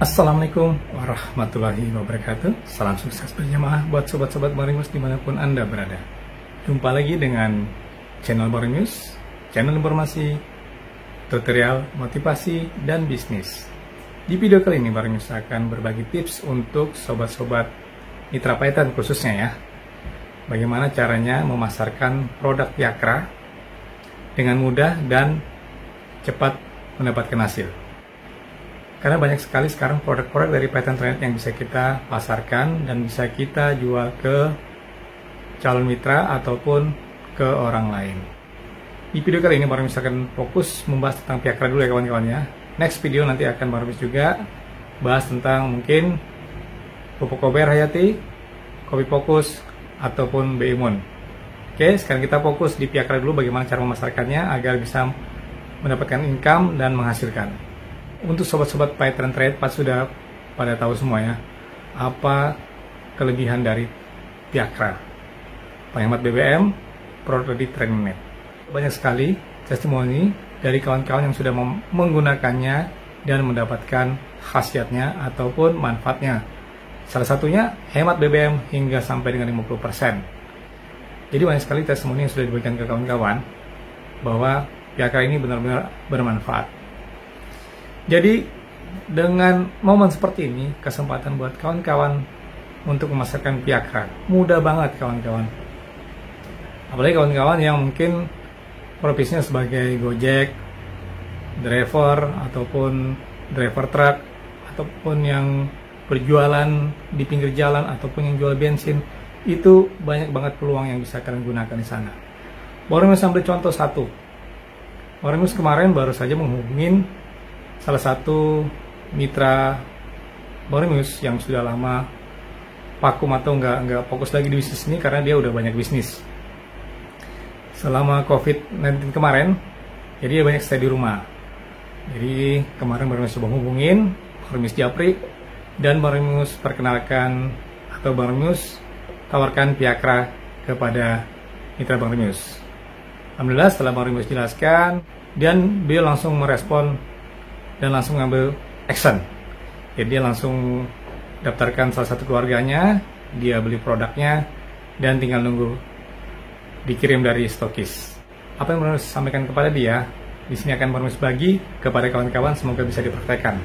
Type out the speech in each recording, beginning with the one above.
Assalamualaikum warahmatullahi wabarakatuh. Salam sukses berjamaah buat sobat-sobat Barengus dimanapun Anda berada. Jumpa lagi dengan channel Barengus, channel informasi, tutorial, motivasi, dan bisnis. Di video kali ini Barengus akan berbagi tips untuk sobat-sobat mitra Python khususnya ya. Bagaimana caranya memasarkan produk Pyakra dengan mudah dan cepat mendapatkan hasil. Karena banyak sekali sekarang produk-produk dari Python Trainer yang bisa kita pasarkan dan bisa kita jual ke calon mitra ataupun ke orang lain. Di video kali ini Barengus akan fokus membahas tentang Pyakra dulu ya kawan-kawannya. Next video nanti akan Barengus juga bahas tentang mungkin Pupuk Kober Hayati, Kopi Fokus, ataupun Beimun. Oke, sekarang kita fokus di Pyakra dulu, bagaimana cara memasarkannya agar bisa mendapatkan income dan menghasilkan. Untuk sobat-sobat Python Trade pasti sudah pada tahu semua ya, apa kelebihan dari Pyakra, penghemat BBM, produk di TrainingNet. Banyak sekali testimoni dari kawan-kawan yang sudah menggunakannya dan mendapatkan khasiatnya ataupun manfaatnya. Salah satunya hemat BBM hingga sampai dengan 50%. Jadi banyak sekali testimoni yang sudah diberikan ke kawan-kawan bahwa Pyakra ini benar-benar bermanfaat. Jadi dengan momen seperti ini, kesempatan buat kawan-kawan untuk memasarkan Pyakra mudah banget kawan-kawan. Apalagi kawan-kawan yang mungkin profesinya sebagai Gojek, driver ataupun driver truk, ataupun yang berjualan di pinggir jalan ataupun yang jual bensin, itu banyak banget peluang yang bisa kalian gunakan di sana. Barengus ambil contoh satu. Barengus kemarin baru saja menghubungin salah satu mitra Barengus yang sudah lama vakum atau nggak fokus lagi di bisnis ini karena dia udah banyak bisnis selama COVID-19 kemarin, jadi dia banyak stay di rumah. Jadi kemarin Barengus coba hubungin Barengus Japri dan Barengus perkenalkan atau Barengus tawarkan Pyakra kepada mitra Barengus. Alhamdulillah setelah Barengus jelaskan dan beliau langsung merespon dan langsung ngambil action. Jadi dia langsung daftarkan salah satu keluarganya, dia beli produknya, dan tinggal nunggu dikirim dari stokis. Apa yang Barengus sampaikan kepada dia, di sini akan Barengus bagi kepada kawan-kawan, semoga bisa dipraktekkan.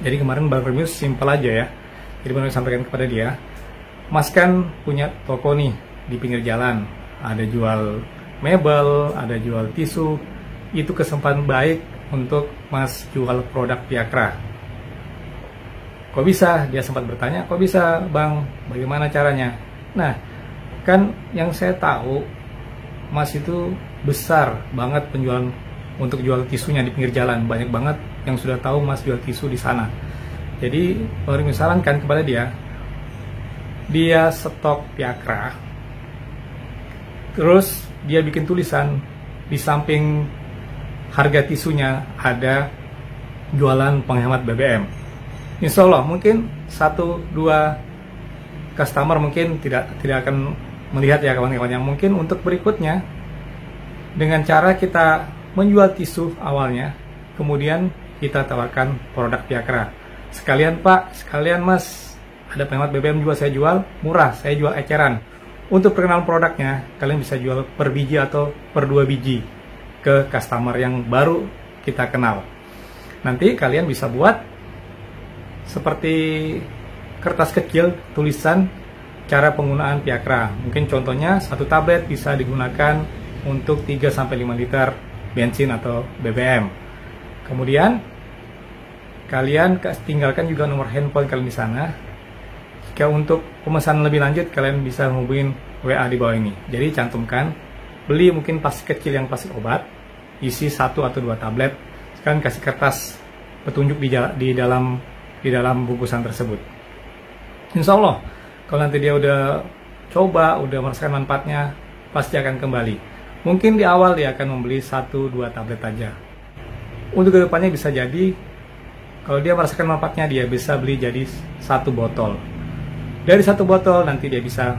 Jadi kemarin Barengus simpel aja ya. Jadi Barengus sampaikan kepada dia, Mas kan punya toko nih di pinggir jalan, ada jual mebel, ada jual tisu, itu kesempatan baik untuk Mas jual produk Pyakra. Kok bisa? Dia sempat bertanya, kok bisa Bang? Bagaimana caranya? Nah, kan yang saya tahu Mas itu besar banget penjualan untuk jual tisunya di pinggir jalan. Banyak banget yang sudah tahu Mas jual tisu di sana. Jadi, baru misalkan kepada dia stok Pyakra, terus dia bikin tulisan di samping harga tisunya ada jualan penghemat BBM. Insya Allah mungkin 1-2 customer mungkin tidak akan melihat ya kawan-kawan. Yang mungkin untuk berikutnya dengan cara kita menjual tisu awalnya, kemudian kita tawarkan produk Pyakra. Sekalian Pak, sekalian Mas, ada penghemat BBM juga saya jual murah, saya jual eceran. Untuk perkenalan produknya, kalian bisa jual per biji atau per 2 biji ke customer yang baru kita kenal. Nanti kalian bisa buat seperti kertas kecil tulisan cara penggunaan Pyakra. Mungkin contohnya satu tablet bisa digunakan untuk 3-5 liter bensin atau BBM. Kemudian kalian tinggalkan juga nomor handphone kalian di sana. Jika untuk pemesanan lebih lanjut kalian bisa hubungin WA di bawah ini. Jadi cantumkan, beli mungkin plastik kecil yang plastik obat, isi 1 atau 2 tablet, sekarang kasih kertas petunjuk di dalam bungkusan tersebut. Insya Allah, kalau nanti dia udah coba, udah merasakan manfaatnya, pasti akan kembali. Mungkin di awal dia akan membeli 1-2 tablet aja. Untuk kedepannya bisa jadi, kalau dia merasakan manfaatnya, dia bisa beli jadi 1 botol. Dari 1 botol nanti dia bisa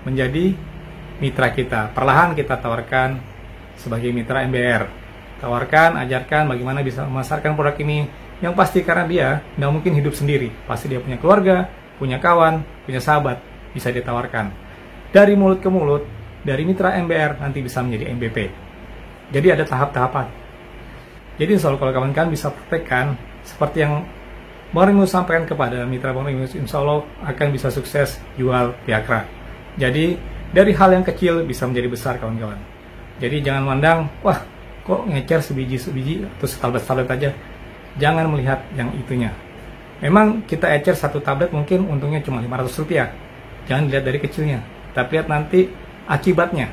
menjadi mitra kita. Perlahan kita tawarkan sebagai mitra MBR. Tawarkan, ajarkan bagaimana bisa memasarkan produk ini Yang pasti karena dia nggak mungkin hidup sendiri. Pasti dia punya keluarga, punya kawan, punya sahabat, bisa ditawarkan. Dari mulut ke mulut, dari mitra MBR nanti bisa menjadi MVP. Jadi ada tahap-tahapan. Jadi insya Allah kalau kawan-kawan bisa praktekkan seperti yang Bang Remius sampaikan kepada mitra Bang Remius, insya Allah akan bisa sukses jual Viagra. Jadi dari hal yang kecil bisa menjadi besar kawan-kawan. Jadi jangan mandang, wah kok ngecer sebiji atau setablet-tablet aja. Jangan melihat yang itunya. Memang kita ecer satu tablet mungkin untungnya cuma Rp500. Jangan dilihat dari kecilnya, tapi lihat nanti akibatnya.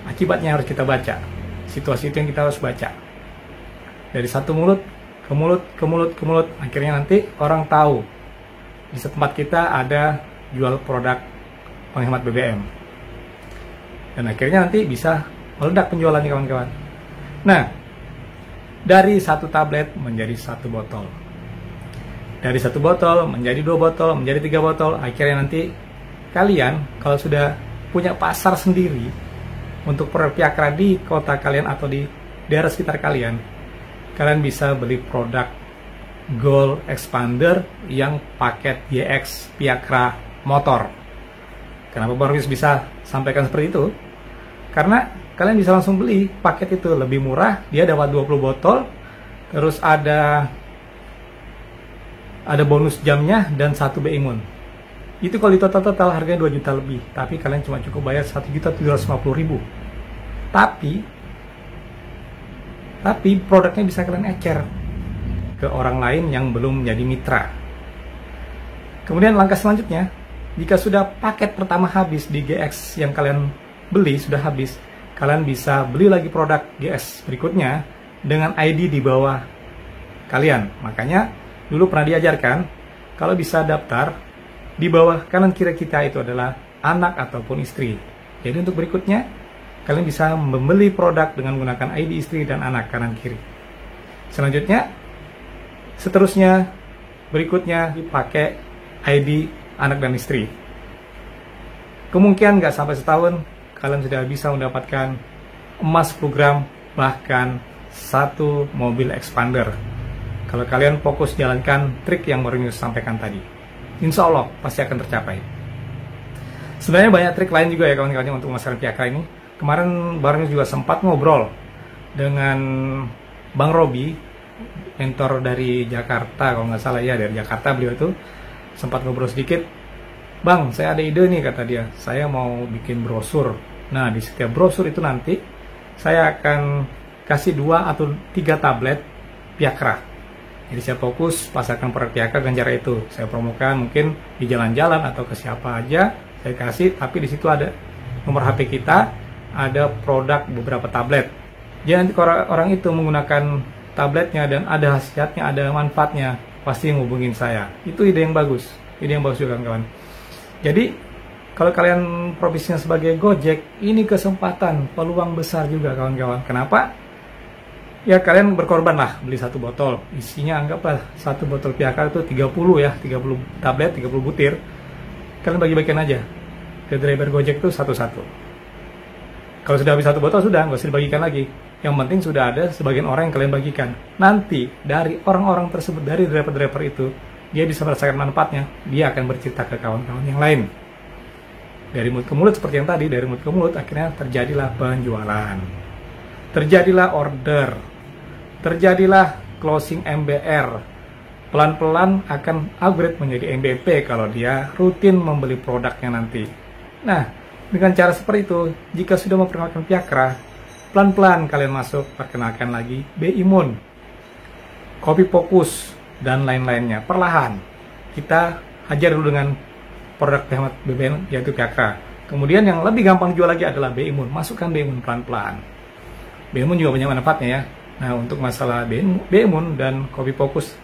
Akibatnya harus kita baca. Situasi itu yang kita harus baca. Dari satu mulut ke mulut, akhirnya nanti orang tahu di tempat kita ada jual produk penghemat BBM. Dan akhirnya nanti bisa meledak penjualannya kawan-kawan. Nah, dari satu tablet menjadi satu botol. Dari satu botol menjadi 2 botol, menjadi 3 botol. Akhirnya nanti kalian kalau sudah punya pasar sendiri untuk produk Viagra di kota kalian atau di daerah sekitar kalian, kalian bisa beli produk Gold Expander yang paket GX Viagra motor. Kenapa Bang Remius bisa sampaikan seperti itu? Karena kalian bisa langsung beli paket itu lebih murah, dia dapat 20 botol, terus ada bonus jamnya dan 1 B-Imun. Itu kalau di total harganya 2 juta lebih, tapi kalian cuma cukup bayar 1.750.000. Tapi produknya bisa kalian ecer ke orang lain yang belum menjadi mitra. Kemudian langkah selanjutnya, jika sudah paket pertama habis di GX yang kalian beli sudah habis, kalian bisa beli lagi produk GS berikutnya dengan ID di bawah kalian. Makanya dulu pernah diajarkan kalau bisa daftar di bawah kanan kiri kita itu adalah anak ataupun istri. Jadi untuk berikutnya kalian bisa membeli produk dengan menggunakan ID istri dan anak kanan kiri. Seterusnya berikutnya dipakai ID anak dan istri. Kemungkinan nggak sampai setahun kalian sudah bisa mendapatkan emas 10 gram, bahkan 1 mobil expander. Kalau kalian fokus jalankan trik yang Bang Remius sampaikan tadi, insya Allah pasti akan tercapai. Sebenarnya banyak trik lain juga ya kawan-kawan untuk memasarkan Viagra ini. Kemarin Bang Remius juga sempat ngobrol dengan Bang Robi, mentor dari Jakarta, kalau nggak salah ya, dari Jakarta beliau itu sempat ngobrol sedikit. Bang, saya ada ide nih, kata dia, saya mau bikin brosur. Nah, di setiap brosur itu nanti saya akan kasih 2 atau 3 tablet Viagra. Jadi saya fokus pasarkan produk Viagra Ganjar itu. Saya promokan mungkin di jalan-jalan atau ke siapa aja saya kasih, tapi di situ ada nomor HP kita, ada produk beberapa tablet. Jadi nanti orang itu menggunakan tabletnya dan ada khasiatnya, ada manfaatnya, pasti ngubungin saya. Itu ide yang bagus. Ide yang bagus juga kawan-kawan. Jadi kalau kalian profesinya sebagai Gojek, ini kesempatan, peluang besar juga kawan-kawan. Kenapa? Ya kalian berkorban lah, beli 1 botol. Isinya anggaplah 1 botol Viagra itu 30 ya, 30 tablet, 30 butir. Kalian bagi-bagikan aja ke driver Gojek itu satu-satu. Kalau sudah habis 1 botol sudah, nggak usah dibagikan lagi. Yang penting sudah ada sebagian orang yang kalian bagikan. Nanti dari orang-orang tersebut, dari driver-driver itu, dia bisa merasakan manfaatnya, dia akan bercerita ke kawan-kawan yang lain. Dari mulut ke mulut seperti yang tadi, dari mulut ke mulut akhirnya terjadilah penjualan. Terjadilah order. Terjadilah closing MBR. Pelan-pelan akan upgrade menjadi MVP kalau dia rutin membeli produknya nanti. Nah, dengan cara seperti itu, jika sudah memperkenalkan Viagra, pelan-pelan kalian masuk, perkenalkan lagi B-Imun, Kopi Fokus, dan lain-lainnya. Perlahan kita hajar dulu dengan produk penghemat BBM yaitu Viagra. Kemudian yang lebih gampang jual lagi adalah B-Imun. Masukkan B-Imun pelan-pelan. B-Imun juga banyak manfaatnya ya. Nah, untuk masalah B-Imun dan Kopi Fokus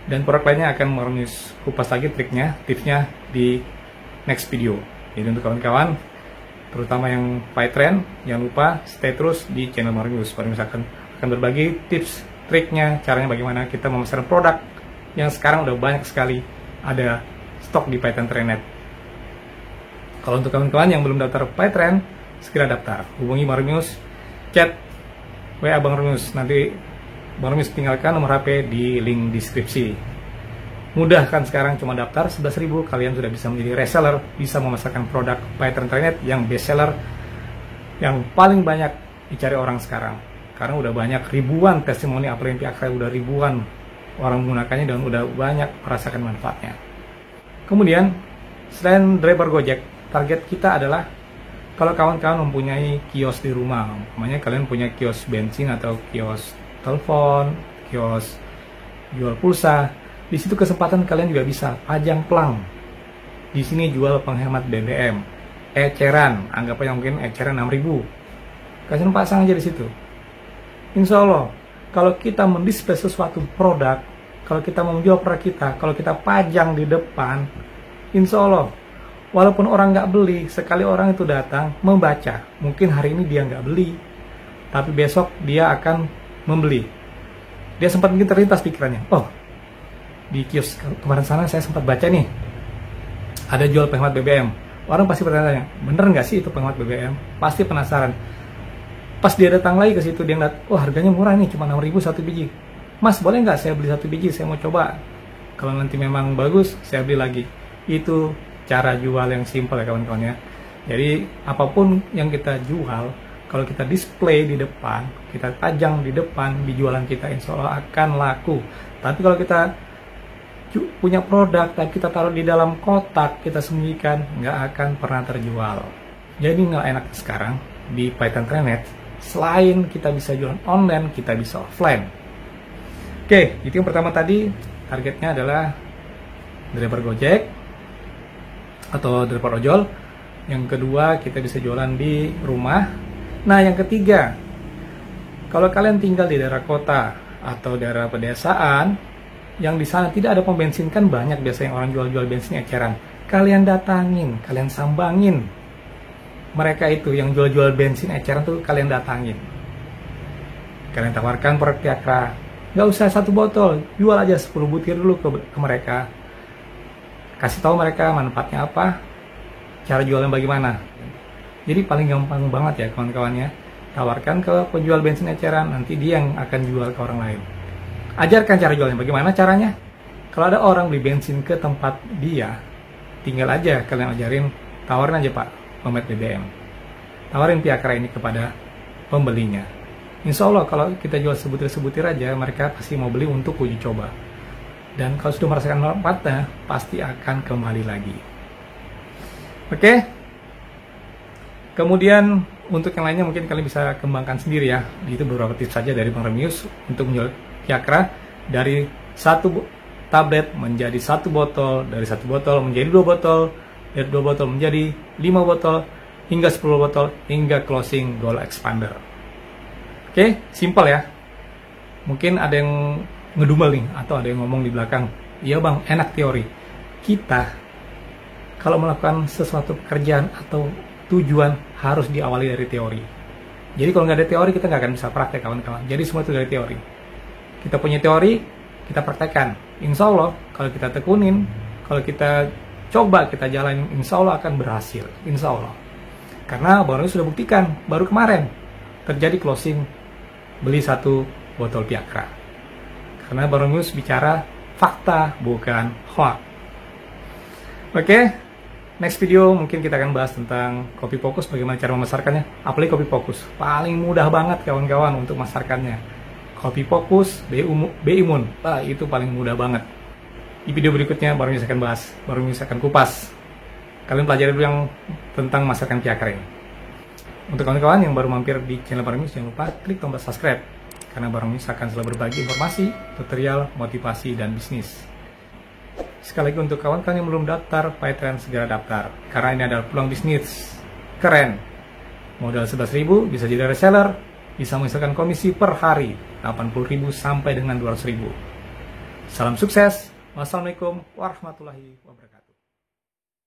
dan produk lainnya akan Remius kupas lagi triknya, tipsnya di next video. Jadi untuk kawan-kawan terutama yang fight trend, jangan lupa stay terus di channel Remius. Remius akan berbagi tips, triknya, caranya bagaimana kita memasarkan produk yang sekarang udah banyak sekali ada stok di Python Trendnet. Kalau untuk kawan-kawan yang belum daftar Python, segera daftar. Hubungi Bang Remius, chat WA Bang Remius, nanti Bang Romius tinggalkan nomor HP di link deskripsi. Mudah kan sekarang, cuma daftar 11.000, kalian sudah bisa menjadi reseller, bisa memasarkan produk Python Tranet yang best seller, yang paling banyak dicari orang sekarang. Karena udah banyak ribuan testimoni apalagi pihak saya, udah ribuan orang menggunakannya dan udah banyak merasakan manfaatnya. Kemudian selain driver Gojek, target kita adalah kalau kawan-kawan mempunyai kios di rumah, namanya kalian punya kios bensin atau kios telepon, kios jual pulsa, di situ kesempatan kalian juga bisa pajang plang. Di sini jual penghemat BBM, eceran, anggap aja mungkin eceran 6.000. Kalian pasang aja di situ. Insya Allah, kalau kita mendisplay sesuatu produk, kalau kita menjual produk kita, kalau kita pajang di depan, insya Allah, walaupun orang nggak beli, sekali orang itu datang membaca, mungkin hari ini dia nggak beli, tapi besok dia akan membeli. Dia sempat mungkin terlintas pikirannya, oh, di kios kemarin sana saya sempat baca nih, ada jual penghemat BBM. Orang pasti bertanya, bener nggak sih itu penghemat BBM? Pasti penasaran. Pas dia datang lagi ke situ, dia ngeliat, oh harganya murah nih, cuma 6.000 satu biji. Mas, boleh nggak saya beli satu biji, saya mau coba. Kalau nanti memang bagus, saya beli lagi. Itu cara jual yang simpel ya kawan-kawan ya. Jadi apapun yang kita jual, kalau kita display di depan, kita pajang di depan di jualan kita, insya Allah akan laku. Tapi kalau kita punya produk tapi kita taruh di dalam kotak, kita sembunyikan, nggak akan pernah terjual. Jadi nggak enak sekarang di Python Tranet, selain kita bisa jualan online, kita bisa offline. Oke, itu yang pertama tadi, targetnya adalah driver Gojek atau driver ojol. Yang kedua, kita bisa jualan di rumah. Nah, yang ketiga, kalau kalian tinggal di daerah kota atau daerah pedesaan yang di sana tidak ada pom bensin, kan banyak biasanya orang jual-jual bensin eceran. Kalian datangin, kalian sambangin mereka itu yang jual-jual bensin eceran tuh, kalian datangin. Kalian tawarkan produk Tiakra. Nggak usah satu botol, jual aja 10 butir dulu ke mereka. Kasih tahu mereka manfaatnya apa, cara jualnya bagaimana. Jadi paling gampang banget ya kawan-kawannya. Tawarkan ke penjual bensin eceran, nanti dia yang akan jual ke orang lain. Ajarkan cara jualnya, bagaimana caranya. Kalau ada orang beli bensin ke tempat dia, tinggal aja kalian ajarin, tawarin aja Pak, penghemat BBM. Tawarin Tiakra ini kepada pembelinya. Insya Allah kalau kita jual sebutir-sebutir aja, mereka pasti mau beli untuk uji coba. Dan kalau sudah merasakan manfaatnya, pasti akan kembali lagi. Oke. Kemudian untuk yang lainnya mungkin kalian bisa kembangkan sendiri ya. Itu beberapa tips saja dari Bang Romius untuk menjual Tiakra dari satu tablet menjadi satu botol, dari satu botol menjadi 2 botol, dari 2 botol menjadi 5 botol, hingga 10 botol, hingga closing goal expander. Oke, simpel ya. Mungkin ada yang ngedumel nih, atau ada yang ngomong di belakang, iya bang, enak teori. Kita kalau melakukan sesuatu pekerjaan atau tujuan harus diawali dari teori. Jadi kalau nggak ada teori, kita nggak akan bisa praktek kawan-kawan. Jadi semua itu dari teori. Kita punya teori, kita praktekkan. Insya Allah kalau kita tekunin, kalau kita coba, kita jalanin, insya Allah akan berhasil. Insya Allah. Karena baru sudah buktikan, baru kemarin terjadi closing beli 1 botol Tiakra. Karena Bang Romius bicara fakta, bukan hoax. Oke, next video mungkin kita akan bahas tentang kopi fokus, bagaimana cara memasarkannya. Apalagi kopi fokus, paling mudah banget kawan-kawan untuk memasarkannya. Kopi fokus, B-Imun, itu paling mudah banget. Di video berikutnya Bang Romius akan bahas, Bang Romius akan kupas. Kalian pelajari dulu yang tentang masakan Tiakra ini. Untuk kawan-kawan yang baru mampir di channel Bang Romius, jangan lupa klik tombol subscribe. Karena Bang Romius akan selalu berbagi informasi, tutorial, motivasi, dan bisnis. Sekali lagi untuk kawan-kawan yang belum daftar, Python segera daftar. Karena ini adalah peluang bisnis keren. Modal 11.000 bisa jadi reseller, bisa menghasilkan komisi per hari 80.000 sampai dengan 200.000. Salam sukses. Wassalamualaikum warahmatullahi wabarakatuh.